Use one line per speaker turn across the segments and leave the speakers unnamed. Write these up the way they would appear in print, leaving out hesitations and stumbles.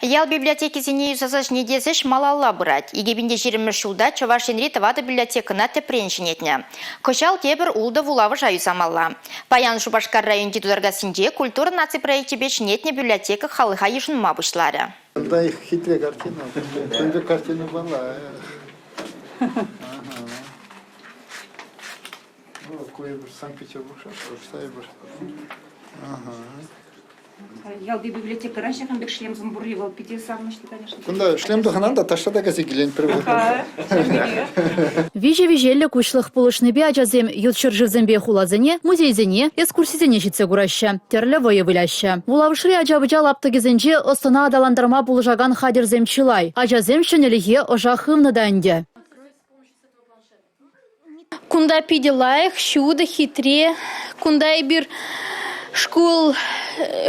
Ял библиотекисіне юсасаш недесіш малалла бұрад. Егебінде жерімір шулда Чавашенри тавады библиотекына тепреншінетіне. Кошал тебір улды вулавы жаю самалла. Паян Шубашкар район титуларға сінде культура наци проекте бешінетіне библиотека халыға ешін мабышлары.
Да, их хитрая картина. Эта картина была. Ну, кое-что Санкт-Петербург,
Ял библиотека раньше хан бек шлем замбурливал, пяти самночный, конечно.
Кунда шлем доханан да ташта да газигилен привык.
Виже-вижелі күшлық полышныбе ажазем ютшыр живзембе хуладзене, музейзене, экскурсизене житсе гураща, терлі войы выляща. Вулавышри ажабыжа лаптыгезенже остана адаландырма булыжаган хадерзем чилай. Ажазем шынеліге ожа хымны данде.
Кунда пиделаях, щуда, хитре, кунда и бир школ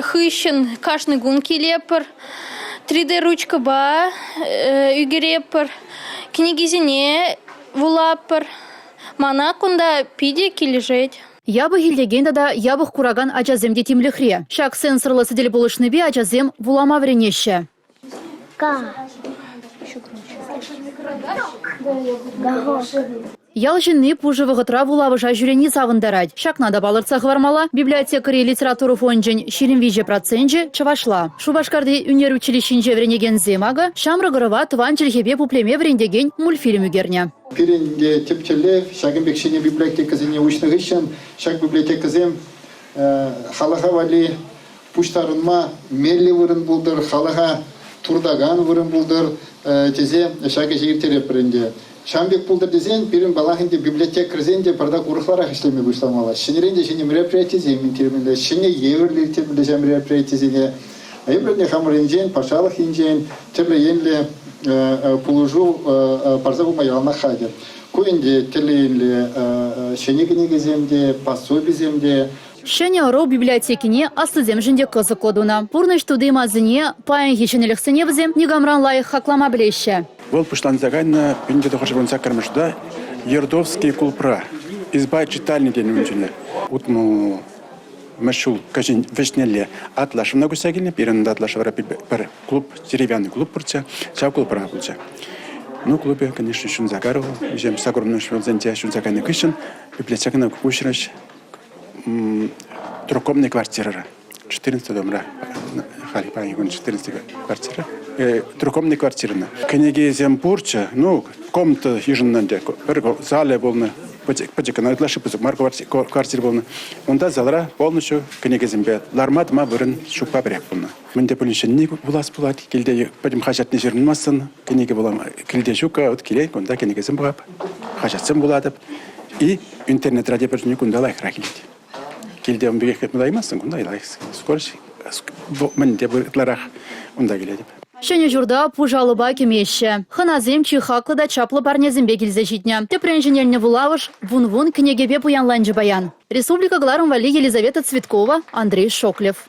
хыщен, кашны гунки лепар, 3D ручка ба, югерепар, книгизине, вулапар, мана кунда пиде килежеть.
Ябы хилдегенда да ябых кураган ажазем детимлихре. Шак сенсорлы сидели булышныбе ажазем вулама вренеще. Ял жинны пужывығы тра вулавыжа жүрені савындарад. Шакнада балырца хвармала, библиотекари литературу фонжен ширинвиже проценже чавашла. Шубашкарды үнер училищинже вренеген земага, шамры гырыва тыван жылхебе пуплеме врендеген мультфильм үгерне.
Перенде тепчелев, шагын бекшене библиотекасыне учнығышын, шаг библиотекасым халаға вали пуштарынма мелли вырын булдыр, халаға турдаган вырын булдыр, тезе шагы жегіртері перенде. Шамбек пулдыр дезен, пирин балахинде библиотека резенде парда курухларах ишлеме бушламала. Шинеренде шине мероприятие земин терминде, шине еврлер терминде жам мероприятие земе. Еврлерне хамренжен, пашалах инжен, терле енле пулужу парзаву маялна хадер. Куинде телеенле шинегенеге земде, пособи земде.
Шене оро библиотекине аслызем жинде кызы кодуна. Пурны штуды мазыне, паян хишенелік сыневзем, негамран лайық хаклама білеші.
Вол пуштан загайна пинде дохожбон сакармышда Ердовский кулпра изба читальный день унчине. Утму машул кажин вешнеле атлашым на гусягине перенда атлаш пер клуб деревянный клуб пурча, ча кулпра пурча. Ну клубе конечно шун загару, жем с огромным швелзенте шун загайна кышин библиотека на кушраш трехкомнатная квартира. 14 дома, Халипа, 14 квартира. Трехкомнатная квартира. Книги земпурча, ну, комната еженнанде, зале волны, потекана, это лаши марка квартира волны. Он да залра полностью книги зембе. Лармат ма вырын шупа брек волны. Мы не поняли, что не власть плат, кильде потом хачат не жирн массан, книги волам, кильде шука, от килей, он да книги зембап, хачат зембуладап. И интернет ради перчни кунда лайк ракилить. Кильде он бегает куда имассан, кунда и лайк. Скоро мен де бутларах унда келеді.
Шене журда пужалыба кемеші. Ханазем чихақлы да чаплы барнезімбе келзе житне. Тепр инженерне вулавыш, вун-вун кнегебе пуянланжы баян. Республика Гларум Вали Елизавета Цветкова, Андрей Шоклев.